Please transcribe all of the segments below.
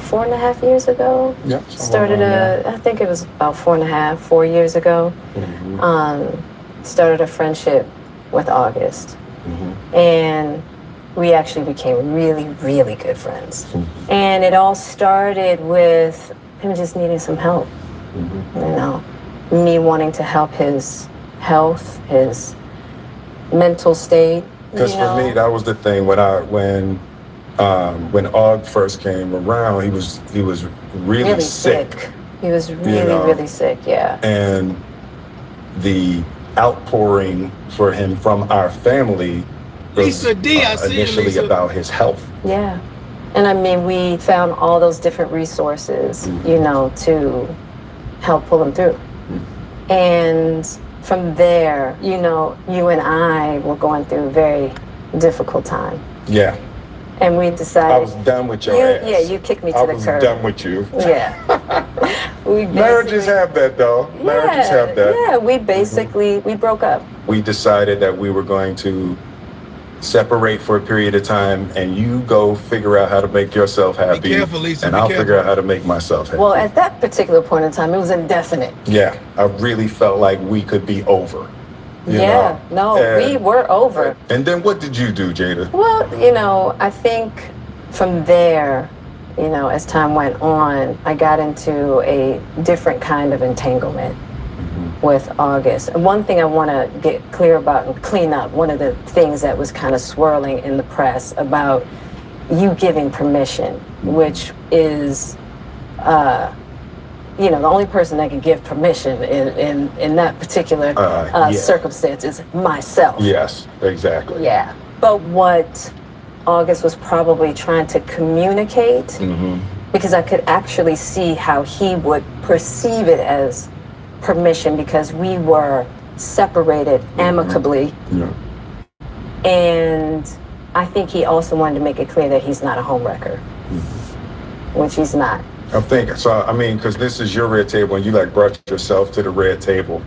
4.5 years ago. Yep. I think it was about 4 years ago. Started a friendship with August. And we actually became really, really good friends. And it all started with him just needing some help. You know, me wanting to help his health, his mental state. Because for me, that was the thing when Aug first came around, he was really sick. He was really sick, yeah. And the outpouring for him from our family was initially about his health. Yeah. And I mean, we found all those different resources, you know, to help pull him through. And from there, you know, you and I were going through a very difficult time. Yeah. And we decided... I was done with your ass. Yeah, you kicked me to the curb. I was done with you. Yeah. Marriages have that, though. Marriages have that. Yeah, we basically, we broke up. We decided that we were going to separate for a period of time, and you go figure out how to make yourself happy. Be careful, Lisa, and I'll figure out how to make myself happy. Well, at that particular point in time, it was indefinite. Yeah, I really felt like we could be over. We were over. And then what did you do, Jada? Well, you know, I think from there, you know, as time went on, I got into a different kind of entanglement with August. And one thing I want to get clear about and clean up, one of the things that was kind of swirling in the press about you giving permission, which is, you know, the only person that can give permission in that particular circumstance is myself. Yes, exactly. Yeah. But what August was probably trying to communicate, because I could actually see how he would perceive it as permission, because we were separated amicably. And I think he also wanted to make it clear that he's not a homewrecker, which he's not. I think so. I mean, because this is your red table, and you like brought yourself to the red table.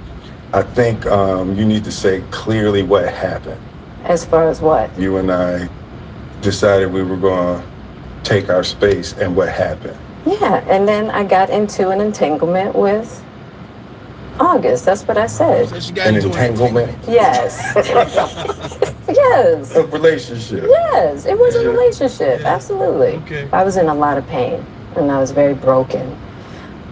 I think you need to say clearly what happened. As far as what? You and I decided we were going to take our space, and what happened? Yeah, and then I got into an entanglement with August. That's what I said. An entanglement? Yes. Yes. A relationship? Yes, it was a relationship. Absolutely. Okay. I was in a lot of pain, and I was very broken.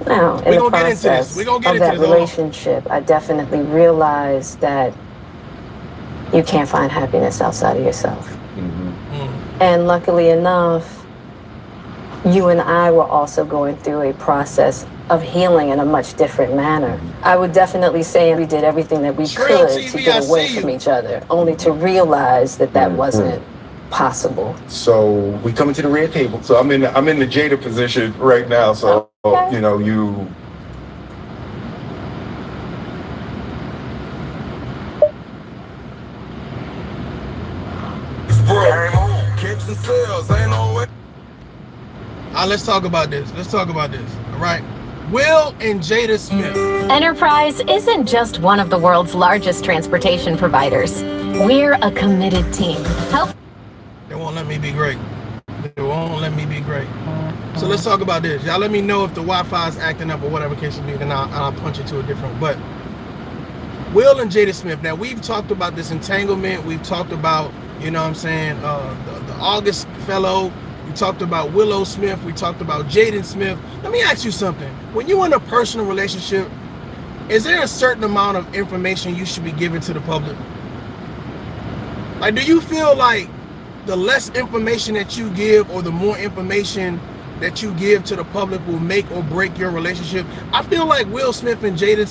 Now, in the process of that relationship, I definitely realized that you can't find happiness outside of yourself. And luckily enough, you and I were also going through a process of healing in a much different manner. I would definitely say we did everything that we could to get away from each other, only to realize that that wasn't possible. So we come into the red table. So I'm in the Jada position right now. So you know, you let's talk about this. All right. Will and Jada Smith. Enterprise isn't just one of the world's largest transportation providers. We're a committed team. They won't let me be great. So let's talk about this. Y'all let me know if the Wi-Fi is acting up or whatever case it be, then I'll punch it to a different. But Will and Jada Smith. Now, we've talked about this entanglement. We've talked about, you know what I'm saying, the August fellow. We talked about Willow Smith. We talked about Jaden Smith. Let me ask you something. When you're in a personal relationship, is there a certain amount of information you should be giving to the public? Like, do you feel like the less information that you give or the more information that you give to the public will make or break your relationship? I feel like Will Smith and Jada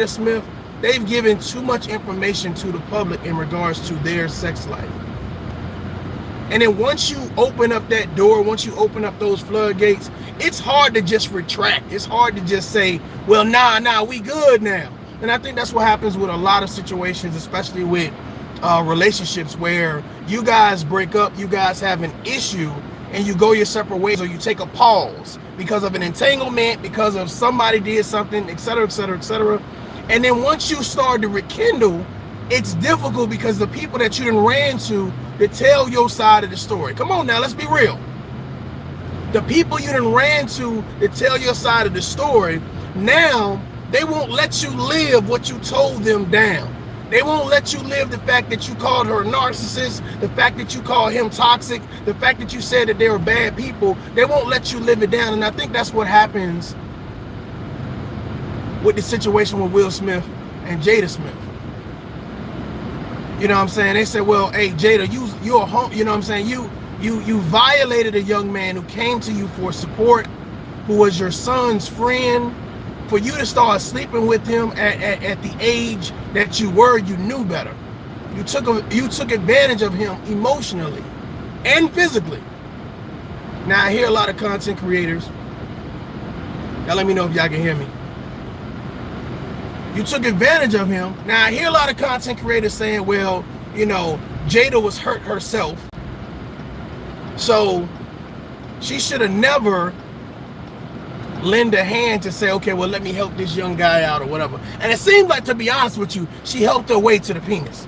Smith, they've given too much information to the public in regards to their sex life. And then once you open up that door, once you open up those floodgates, it's hard to just retract. It's hard to just say, well, nah, we good now. And I think that's what happens with a lot of situations, especially with relationships where you guys break up, you guys have an issue, and you go your separate ways, or you take a pause because of an entanglement, because of somebody did something, et cetera, et cetera, et cetera. And then once you start to rekindle, it's difficult because the people that you done ran to tell your side of the story. Come on now, let's be real. The people you done ran to tell your side of the story, now they won't let you live what you told them down. They won't let you live the fact that you called her a narcissist, the fact that you called him toxic, the fact that you said that they were bad people. They won't let you live it down. And I think that's what happens with the situation with Will Smith and Jada Smith. You know what I'm saying? They said, well, hey, Jada, you're a home, you know what I'm saying? You violated a young man who came to you for support, who was your son's friend. For you to start sleeping with him at the age that you were, you knew better. You took advantage of him emotionally and physically. Now I hear a lot of content creators. Y'all let me know if y'all can hear me. You took advantage of him. Now I hear a lot of content creators saying, well, you know, Jada was hurt herself, so she should have never lend a hand to say, okay, well, let me help this young guy out or whatever. And it seems like, to be honest with you, she helped her way to the penis.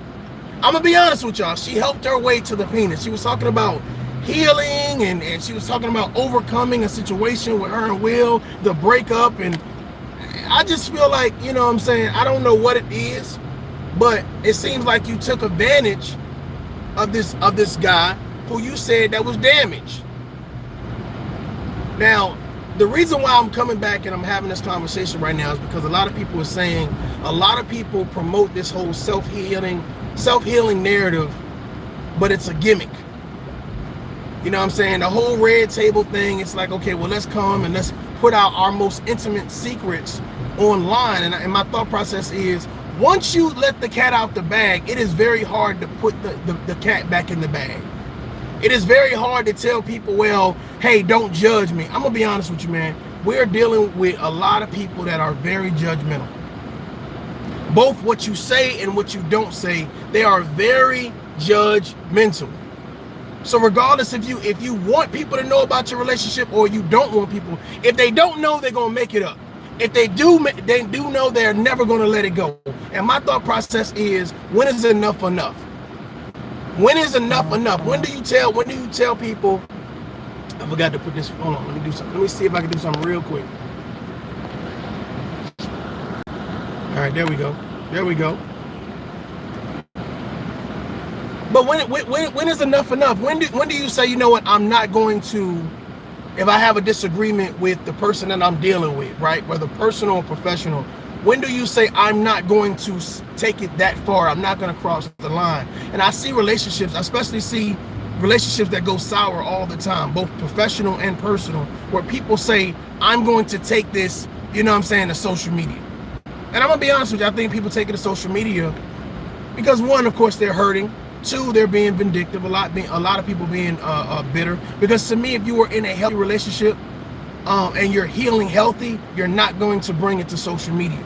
I'm gonna be honest with y'all, she helped her way to the penis. She was talking about healing, and she was talking about overcoming a situation with her and Will, the breakup. And I just feel like, you know what I'm saying, I don't know what it is, but it seems like you took advantage of this guy who you said that was damaged. Now, the reason why I'm coming back and I'm having this conversation right now is because a lot of people are saying, a lot of people promote this whole self-healing narrative, but it's a gimmick. You know what I'm saying? The whole red table thing, it's like, okay, well, let's come and let's put out our most intimate secrets online. And my thought process is, once you let the cat out the bag, it is very hard to put the cat back in the bag. It is very hard to tell people, well, hey, don't judge me. I'm gonna be honest with you, man. We're dealing with a lot of people that are very judgmental. Both what you say and what you don't say, they are very judgmental. So regardless if you want people to know about your relationship or you don't want people, if they don't know, they're gonna make it up. If they do know, they're never gonna let it go. And my thought process is, when is enough enough? When is enough enough? When do you tell people? I forgot to put this. Hold on, let me do something. Let me see if I can do something real quick. All right, there we go. There we go. But when is enough enough? When do you say, you know what, I'm not going to, if I have a disagreement with the person that I'm dealing with, right, whether personal or professional, when do you say, I'm not going to take it that far? I'm not going to cross the line. And I see relationships, I especially see relationships that go sour all the time, both professional and personal, where people say, I'm going to take this, you know what I'm saying, to social media. And I'm going to be honest with you, I think people take it to social media because, one, of course, they're hurting. Two, they're being vindictive. A lot of people being bitter. Because to me, if you were in a healthy relationship and you're healing healthy, you're not going to bring it to social media.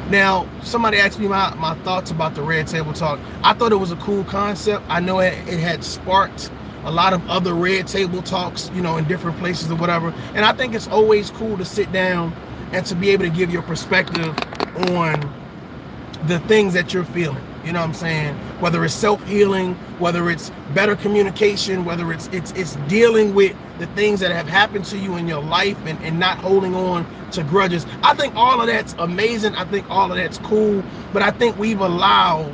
Now, somebody asked me my thoughts about the Red Table Talk. I thought it was a cool concept. I know it had sparked a lot of other Red Table Talks, you know, in different places or whatever. And I think it's always cool to sit down and to be able to give your perspective on the things that you're feeling. You know what I'm saying? Whether it's self-healing, whether it's better communication, whether it's dealing with the things that have happened to you in your life and not holding on to grudges. I think all of that's amazing. I think all of that's cool. But I think we've allowed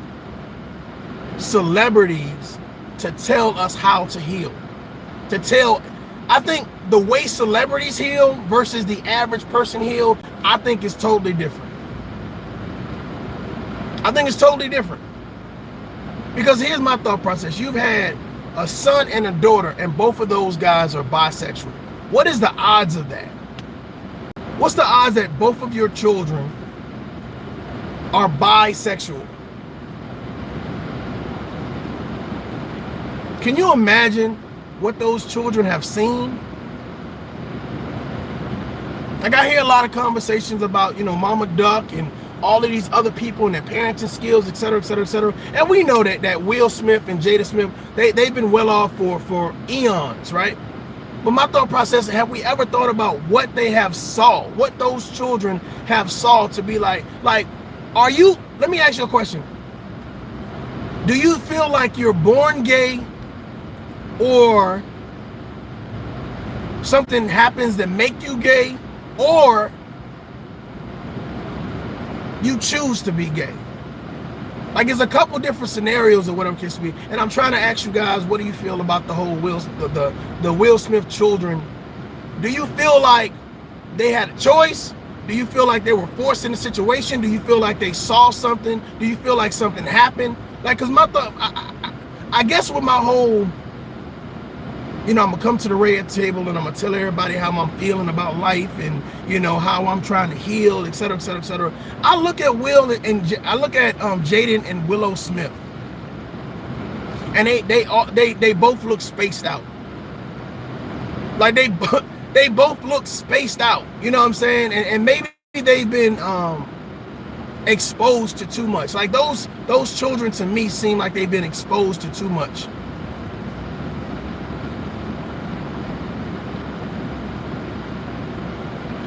celebrities to tell us how to heal. I think the way celebrities heal versus the average person heal, I think is totally different. I think it's totally different. Because here's my thought process. You've had a son and a daughter, and both of those guys are bisexual. What is the odds of that? What's the odds that both of your children are bisexual? Can you imagine what those children have seen? Like, I hear a lot of conversations about, you know, Mama Duck and all of these other people and their parenting skills, et cetera, et cetera, et cetera. And we know that Will Smith and Jada Smith, they've been well off for eons, right? But my thought process, have we ever thought about what they have saw, what those children have saw to be like, are you, let me ask you a question. Do you feel like you're born gay, or something happens that make you gay, or you choose to be gay. Like, there's a couple different scenarios of what I'm kissing me, and I'm trying to ask you guys, what do you feel about the whole the Will Smith children? Do you feel like they had a choice? Do you feel like they were forced in the situation? Do you feel like they saw something? Do you feel like something happened? Like, cause my thought, I guess with my whole, you know, I'm gonna come to the red table and I'm gonna tell everybody how I'm feeling about life and, you know, how I'm trying to heal, et cetera, et cetera, et cetera. I look at Will and I look at Jaden and Willow Smith, and they both look spaced out. Like they both look spaced out. You know what I'm saying? And maybe they've been exposed to too much. Like those children to me seem like they've been exposed to too much.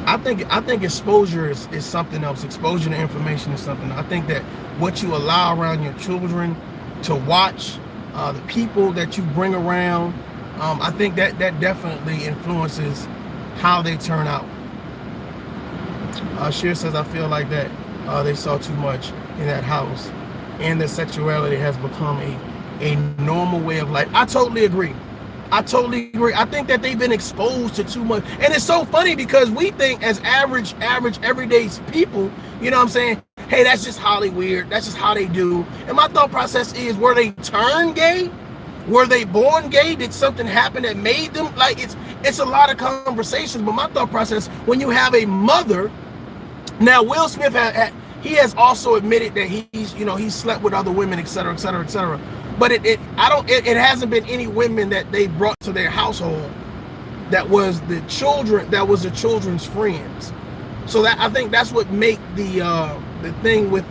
I think exposure is something else. Exposure to information is something. I think that what you allow around your children to watch, the people that you bring around, I think that definitely influences how they turn out. Sheer says, I feel like that they saw too much in that house, and that sexuality has become a normal way of life. I totally agree. I totally agree. I think that they've been exposed to too much. And it's so funny because we think as average, everyday people, you know what I'm saying? Hey, that's just Hollywood. That's just how they do. And my thought process is, were they turned gay? Were they born gay? Did something happen that made them? Like, it's a lot of conversations. But my thought process, when you have a mother, now Will Smith he has also admitted that he's slept with other women, et cetera, et cetera, et cetera. But it hasn't been any women that they brought to their household that was the children's friends. So that, I think that's what make the thing with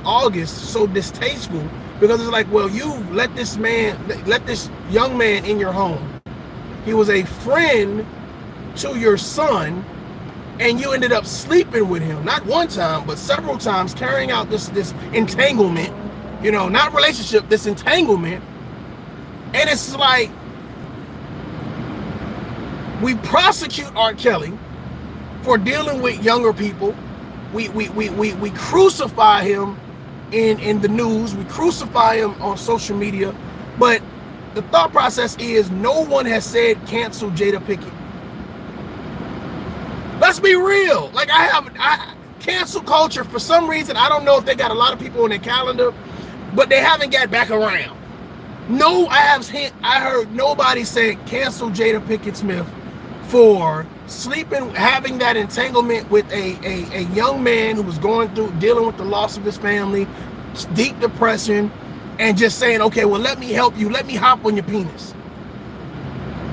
August so distasteful, because it's like, well, you let this young man in your home. He was a friend to your son, and you ended up sleeping with him, not one time, but several times, carrying out this entanglement. You know, not relationship, this entanglement. And it's like, we prosecute R. Kelly for dealing with younger people. We crucify him in the news. We crucify him on social media. But the thought process is, no one has said cancel Jada Pinkett. Let's be real. Like, cancel culture, for some reason, I don't know if they got a lot of people on their calendar, but they haven't got back around. No, I heard nobody say cancel Jada Pinkett Smith for having that entanglement with a young man who was dealing with the loss of his family, deep depression, and just saying, okay, well, let me help you. Let me hop on your penis.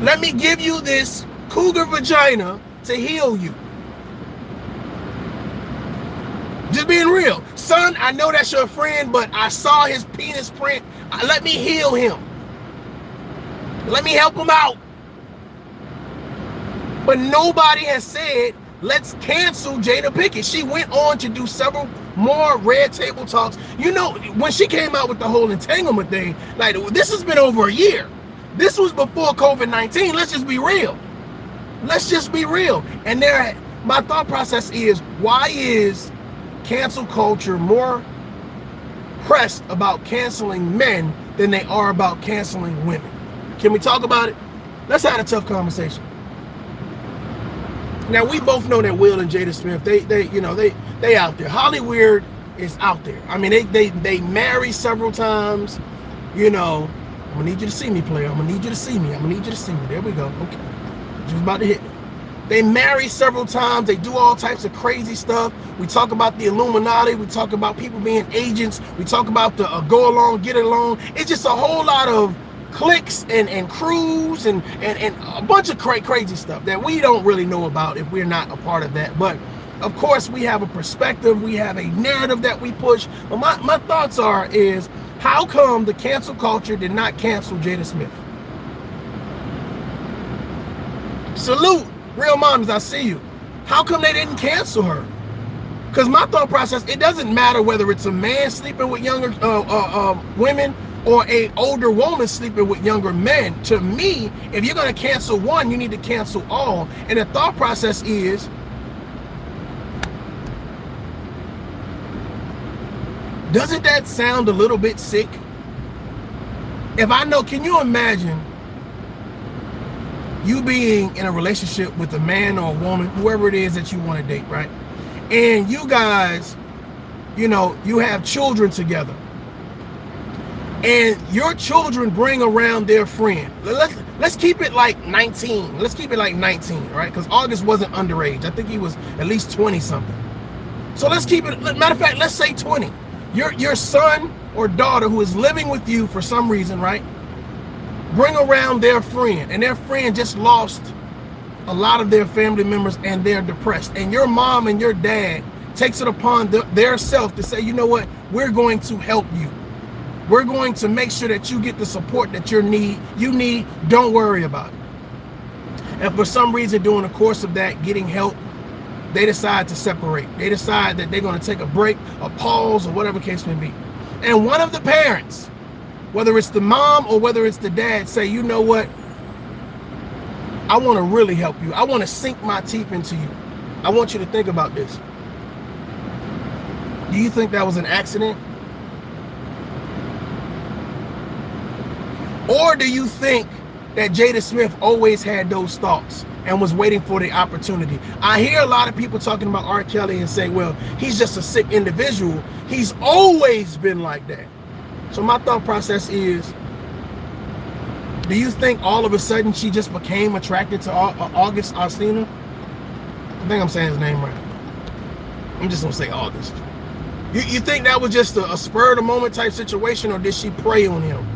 Let me give you this cougar vagina to heal you. Just being real. Son, I know that's your friend, but I saw his penis print. Let me heal him. Let me help him out. But nobody has said, let's cancel Jada Pinkett. She went on to do several more red table talks. You know, when she came out with the whole entanglement thing, like, this has been over a year. This was before COVID-19. Let's just be real. Let's just be real. And my thought process is, why is cancel culture more pressed about canceling men than they are about canceling women? Can we talk about it? Let's have a tough conversation. Now, we both know that Will and Jada Smith, they out there. Hollywood is out there. I mean, they marry several times. You know, I'm gonna need you to see me, player. I'm gonna need you to see me. I'm gonna need you to see me. There we go. Okay, just about to hit me. They marry several times. They do all types of crazy stuff. We talk about the Illuminati. We talk about people being agents. We talk about the go along, get along. It's just a whole lot of cliques and crews and a bunch of crazy stuff that we don't really know about if we're not a part of that. But of course, we have a perspective. We have a narrative that we push. But my thoughts is, how come the cancel culture did not cancel Jada Smith? Salute. Real moms, I see you. How come they didn't cancel her? Because my thought process, it doesn't matter whether it's a man sleeping with younger women or a older woman sleeping with younger men. To me, if you're going to cancel one, you need to cancel all. And the thought process is, doesn't that sound a little bit sick? If I know, can you imagine you being in a relationship with a man or a woman, whoever it is that you want to date, right? And you guys, you know, you have children together, and your children bring around their friend. Let's keep it like 19. Let's keep it like 19, right? Because August wasn't underage. I think he was at least 20 something. So let's keep it, matter of fact, let's say 20. Your son or daughter who is living with you for some reason, right? Bring around their friend, and their friend just lost a lot of their family members and they're depressed. And your mom and your dad takes it upon their self to say, you know what, we're going to help you. We're going to make sure that you get the support that you need. Don't worry about it. And for some reason, during the course of that, getting help, they decide to separate. They decide that they're going to take a break, a pause, or whatever case may be. And one of the parents, whether it's the mom or whether it's the dad, say, you know what, I want to really help you. I want to sink my teeth into you. I want you to think about this. Do you think that was an accident? Or do you think that Jada Smith always had those thoughts and was waiting for the opportunity? I hear a lot of people talking about R. Kelly and say, well, he's just a sick individual. He's always been like that. So my thought process is, do you think all of a sudden she just became attracted to August Alsina? I think I'm saying his name right. I'm just gonna say August. You think that was just a spur of the moment type situation, or did she prey on him?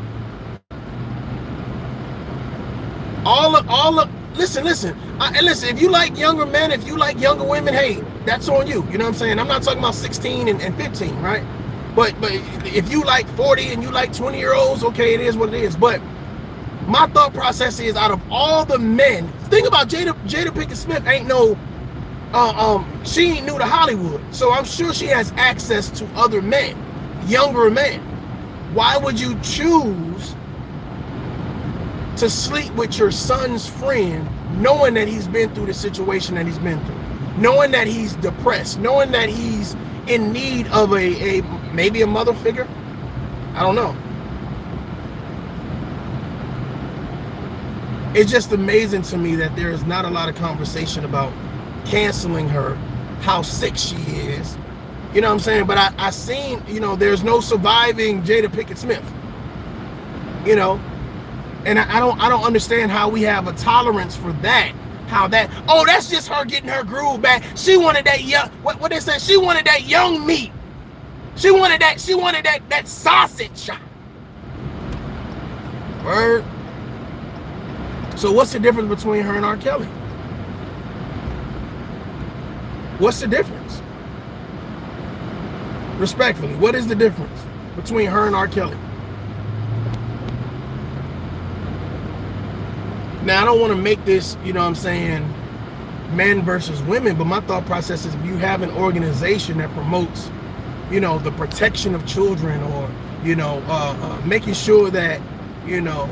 Listen, and listen, if you like younger men, if you like younger women, hey, that's on you. You know what I'm saying? I'm not talking about 16 and 15, right? But if you like 40 and you like 20-year-olds, okay, it is what it is. But my thought process is, out of all the men, think about Jada Pinkett Smith ain't no, she ain't new to Hollywood. So I'm sure she has access to other men, younger men. Why would you choose to sleep with your son's friend, knowing that he's been through the situation that he's been through, knowing that he's depressed, knowing that he's in need of maybe a mother figure? I don't know. It's just amazing to me that there is not a lot of conversation about canceling her, how sick she is. You know what I'm saying? But I seen, you know, there's no surviving Jada Pinkett Smith. You know, and I don't understand how we have a tolerance for that. How that, oh, that's just her getting her groove back. She wanted that young, what they say, she wanted that young meat. She wanted that sausage. Word. So what's the difference between her and R. Kelly? What's the difference? Respectfully, what is the difference between her and R. Kelly? Now, I don't want to make this, you know what I'm saying, men versus women, but my thought process is, if you have an organization that promotes, you know, the protection of children, or, you know, making sure that, you know,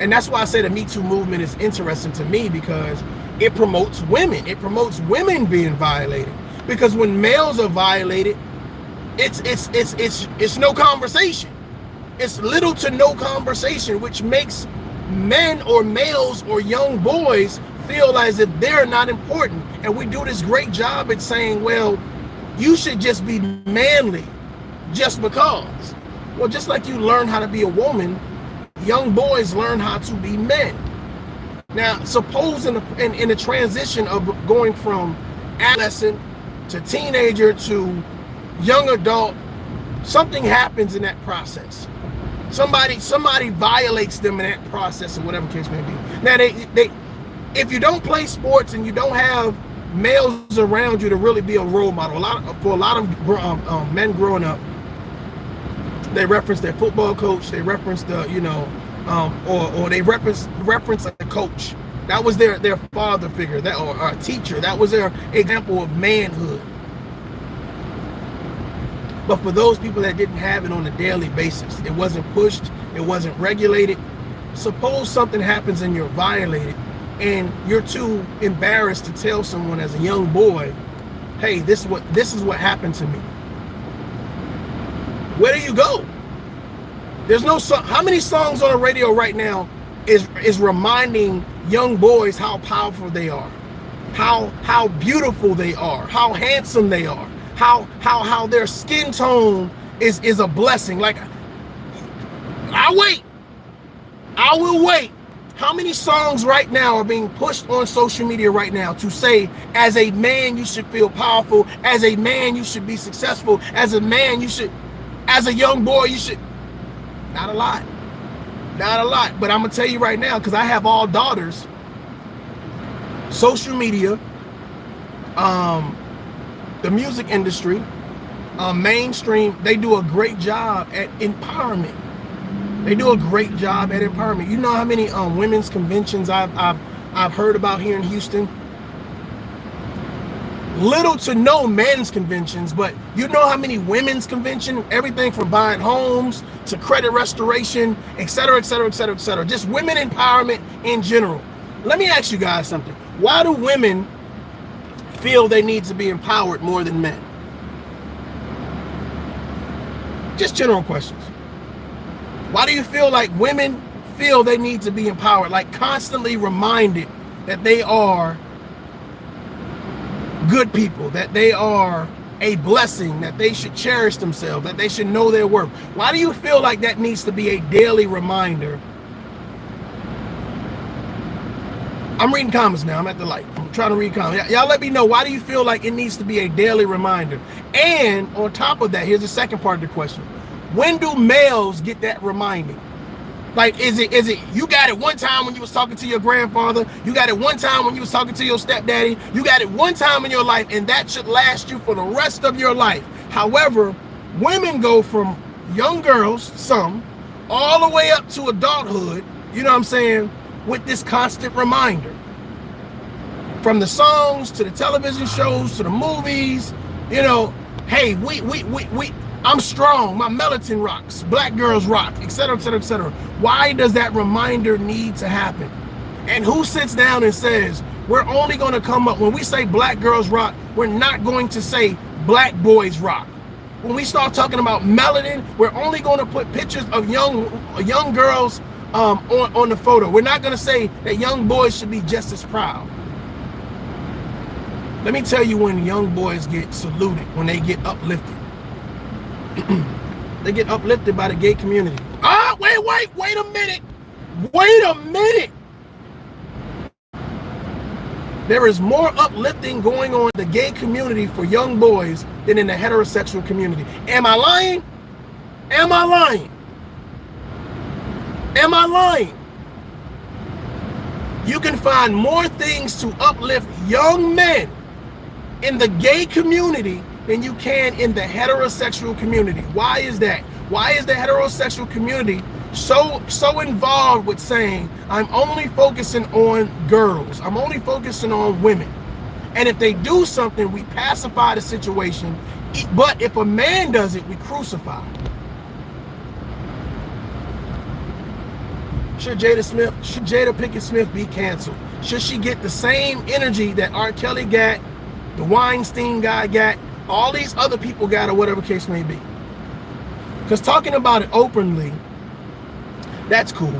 and that's why I say the Me Too movement is interesting to me, because it promotes women. It promotes women being violated. Because when males are violated, it's no conversation. It's little to no conversation, which makes men or males or young boys feel as if they're not important. And we do this great job at saying, well, you should just be manly just because. Well, just like you learn how to be a woman, young boys learn how to be men. Now, suppose in the transition of going from adolescent to teenager to young adult, something happens in that process. Somebody violates them in that process, or whatever case may be. Now, if you don't play sports and you don't have males around you to really be a role model, for a lot of men growing up, they reference their football coach, they reference the, you know, or they reference a coach. That was their father figure, that, or a teacher. That was their example of manhood. But for those people that didn't have it on a daily basis, it wasn't pushed, it wasn't regulated. Suppose something happens and you're violated, and you're too embarrassed to tell someone as a young boy, hey, this is what happened to me. Where do you go? There's no song. How many songs on the radio right now is reminding young boys how powerful they are, how beautiful they are, how handsome they are, how their skin tone is a blessing. Like, I will wait. How many songs right now are being pushed on social media right now to say, as a man, you should feel powerful. As a man, you should be successful. As a man, you should, as a young boy, you should. Not a lot. Not a lot. But I'm going to tell you right now, because I have all daughters, social media, the music industry, mainstream, they do a great job at empowerment. They do a great job at empowerment. You know how many women's conventions I've heard about here in Houston? Little to no men's conventions, but you know how many women's conventions? Everything from buying homes to credit restoration, et cetera, et cetera, et cetera, et cetera. Just women empowerment in general. Let me ask you guys something. Why do women feel they need to be empowered more than men? Just general questions. Why do you feel like women feel they need to be empowered, like constantly reminded that they are good people, that they are a blessing, that they should cherish themselves, that they should know their worth? Why do you feel like that needs to be a daily reminder? I'm reading comments now. I'm at the light. I'm trying to read comments. Y'all let me know, why do you feel like it needs to be a daily reminder? And on top of that, here's the second part of the question. When do males get that reminding? Like, is it you got it one time when you was talking to your grandfather, you got it one time when you was talking to your stepdaddy, you got it one time in your life, and that should last you for the rest of your life. However, women go from young girls, some, all the way up to adulthood, you know what I'm saying, with this constant reminder. From the songs to the television shows to the movies, you know, hey, I'm strong, my melatonin rocks, black girls rock, et cetera, et cetera, et cetera. Why does that reminder need to happen? And who sits down and says, we're only going to come up, when we say black girls rock, we're not going to say black boys rock. When we start talking about melanin, we're only going to put pictures of young girls on the photo. We're not going to say that young boys should be just as proud. Let me tell you when young boys get saluted, when they get uplifted. They get uplifted by the gay community. Ah, wait a minute. Wait a minute. There is more uplifting going on in the gay community for young boys than in the heterosexual community. Am I lying? Am I lying? Am I lying? You can find more things to uplift young men in the gay community than you can in the heterosexual community. Why is that? Why is the heterosexual community so involved with saying, I'm only focusing on girls, I'm only focusing on women, and if they do something, we pacify the situation, but if a man does it, we crucify? Should Jada Pinkett Smith be canceled? Should she get the same energy that R. Kelly got, the Weinstein guy got, all these other people got, or whatever case may be? Because talking about it openly, that's cool.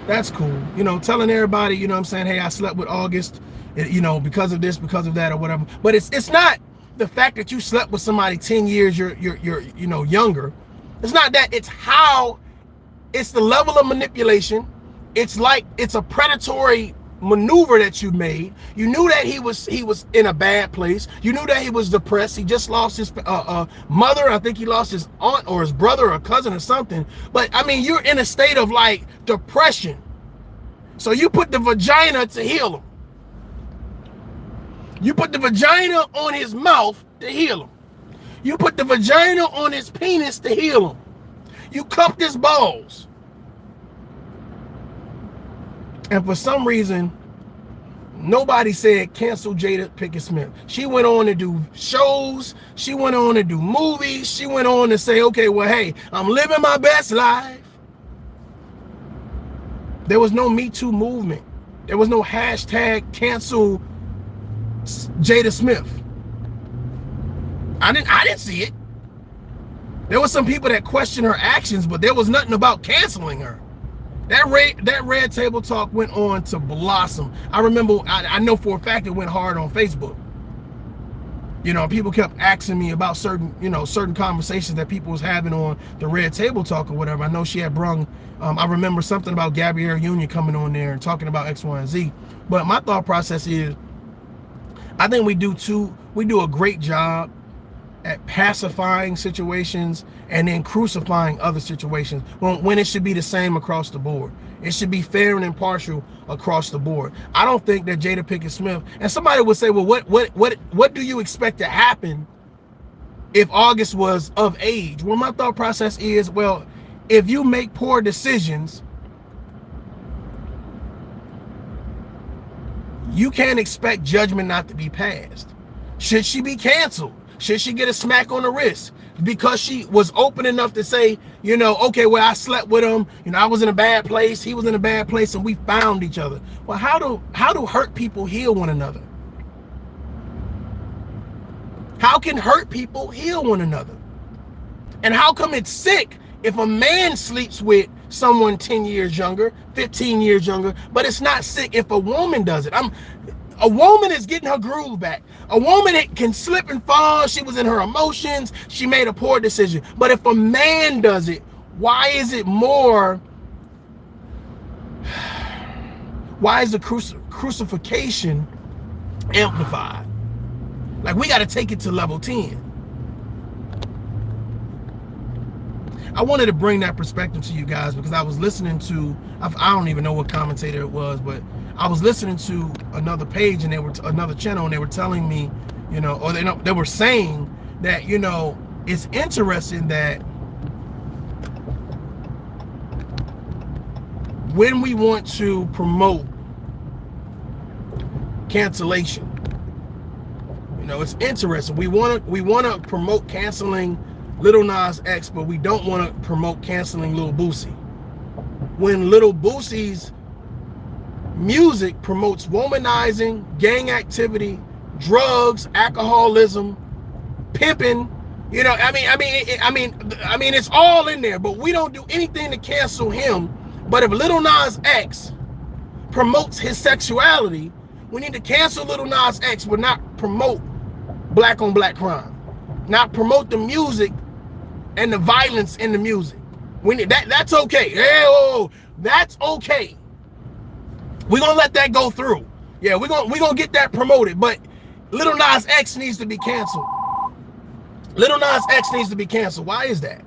That's cool. You know, telling everybody, you know what I'm saying, hey, I slept with August, you know, because of this, because of that, or whatever. But it's not the fact that you slept with somebody 10 years you're you know, younger. It's not that. It's how, it's the level of manipulation. It's like, it's a predatory maneuver that you made. You knew that he was in a bad place. You knew that he was depressed. He just lost his mother. I think he lost his aunt or his brother or cousin or something. But I mean, you're in a state of like depression. So you put the vagina to heal him. You put the vagina on his mouth to heal him. You put the vagina on his penis to heal him. You cupped his balls. And for some reason, Nobody said cancel Jada Pinkett Smith. She went on to do shows. She went on to do movies. She went on to say, okay, well, hey, I'm living my best life. There was no Me Too movement. There was no hashtag cancel Jada Smith. I didn't see it. There was some people that questioned her actions, but there was nothing about canceling her. That red table talk went on to blossom. I remember, I know for a fact it went hard on Facebook. You know, people kept asking me about certain conversations that people was having on the red table talk or whatever. I know she had brung, I remember something about Gabrielle Union coming on there and talking about X, Y, and Z. But my thought process is, I think we do a great job at pacifying situations and then crucifying other situations when it should be the same across the board. It should be fair and impartial across the board. I don't think that Jada Pinkett Smith, and somebody would say, well, what do you expect to happen if August was of age? Well, my thought process is, well, if you make poor decisions, you can't expect judgment not to be passed. Should she be canceled? Should she get a smack on the wrist because she was open enough to say, you know, okay, well, I slept with him, you know, I was in a bad place, he was in a bad place, and we found each other. Well, how do hurt people heal one another? How can hurt people heal one another? And how come it's sick if a man sleeps with someone 10 years younger, 15 years younger, but it's not sick if a woman does it? A woman is getting her groove back. A woman can slip and fall. She was in her emotions. She made a poor decision. But if a man does it, why is it more? Why is the crucifixion amplified? Like, we got to take it to level 10. I wanted to bring that perspective to you guys because I was listening to, I don't even know what commentator it was, but I was listening to another page and another channel, and they were telling me, you know, or they were saying that, you know, it's interesting that when we want to promote cancellation, you know, it's interesting. We want to promote canceling Lil Nas X, but we don't want to promote canceling Lil Boosie. When Lil Boosie's music promotes womanizing, gang activity, drugs, alcoholism, pimping, you know, I mean, it's all in there, but we don't do anything to cancel him. But if Lil Nas X promotes his sexuality, we need to cancel Lil Nas X, but not promote black on black crime, not promote the music and the violence in the music. We need that's okay. Hey, oh, that's okay. We're gonna let that go through. Yeah, we're gonna get that promoted, but Lil Nas X needs to be canceled. Lil Nas X needs to be canceled. Why is that?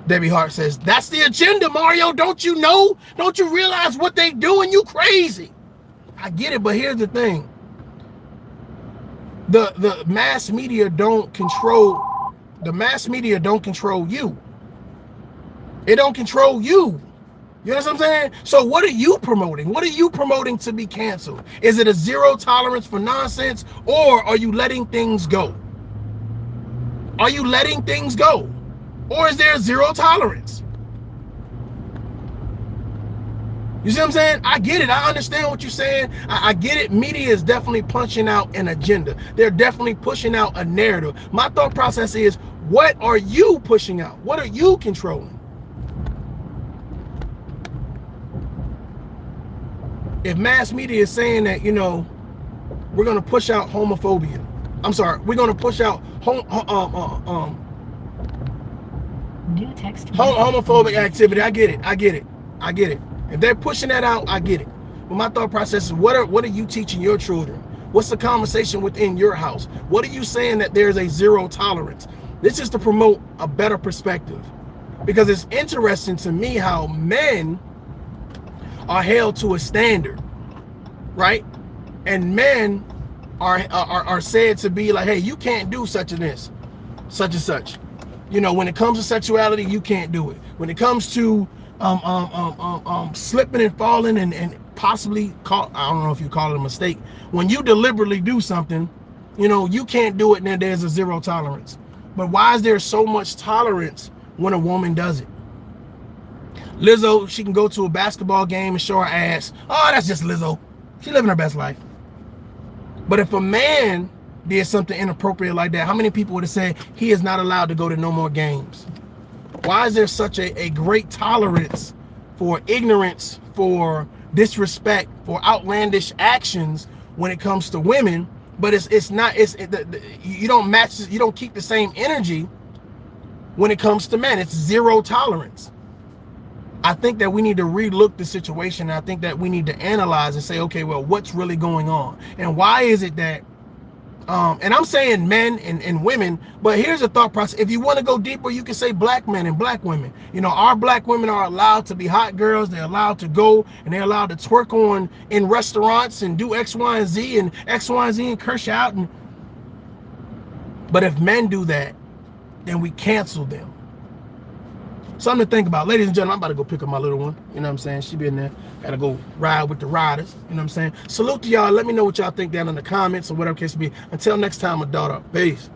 Debbie Hart says, that's the agenda, Mario. Don't you know? Don't you realize what they doing? You crazy. I get it, but here's the thing. The mass media don't control you. It don't control you. You know what I'm saying? So what are you promoting? What are you promoting to be canceled? Is it a zero tolerance for nonsense, or are you letting things go? Are you letting things go? Or is there a zero tolerance? You see what I'm saying? I get it. I understand what you're saying. I get it. Media is definitely punching out an agenda. They're definitely pushing out a narrative. My thought process is, what are you pushing out? What are you controlling? If mass media is saying that, you know, we're going to push out homophobia. I'm sorry. We're going to push out homophobic activity. I get it. If they're pushing that out, I get it. But my thought process is, what are you teaching your children? What's the conversation within your house? What are you saying that there's a zero tolerance? This is to promote a better perspective, because it's interesting to me how men are held to a standard, right? And men are said to be like, hey, you can't do such and this, such and such. You know, when it comes to sexuality, you can't do it. When it comes to slipping and falling and possibly call, I don't know if you call it a mistake, when you deliberately do something, you know, you can't do it and then there's a zero tolerance. But why is there so much tolerance when a woman does it? Lizzo, she can go to a basketball game and show her ass. Oh, that's just Lizzo. She living her best life. But if a man did something inappropriate like that, how many people would have said he is not allowed to go to no more games? Why is there such a great tolerance for ignorance, for disrespect, for outlandish actions when it comes to women? But you don't match, you don't keep the same energy when it comes to men. It's zero tolerance. I think that we need to relook the situation. I think that we need to analyze and say, okay, well, what's really going on? And why is it that, and I'm saying men and women, but here's a thought process. If you want to go deeper, you can say black men and black women. You know, our black women are allowed to be hot girls. They're allowed to go and they're allowed to twerk in restaurants and do X, Y, and Z and curse out. But if men do that, then we cancel them. Something to think about. Ladies and gentlemen, I'm about to go pick up my little one. You know what I'm saying? She been there. Gotta go ride with the riders. You know what I'm saying? Salute to y'all. Let me know what y'all think down in the comments or whatever case may be. Until next time, my daughter. Peace.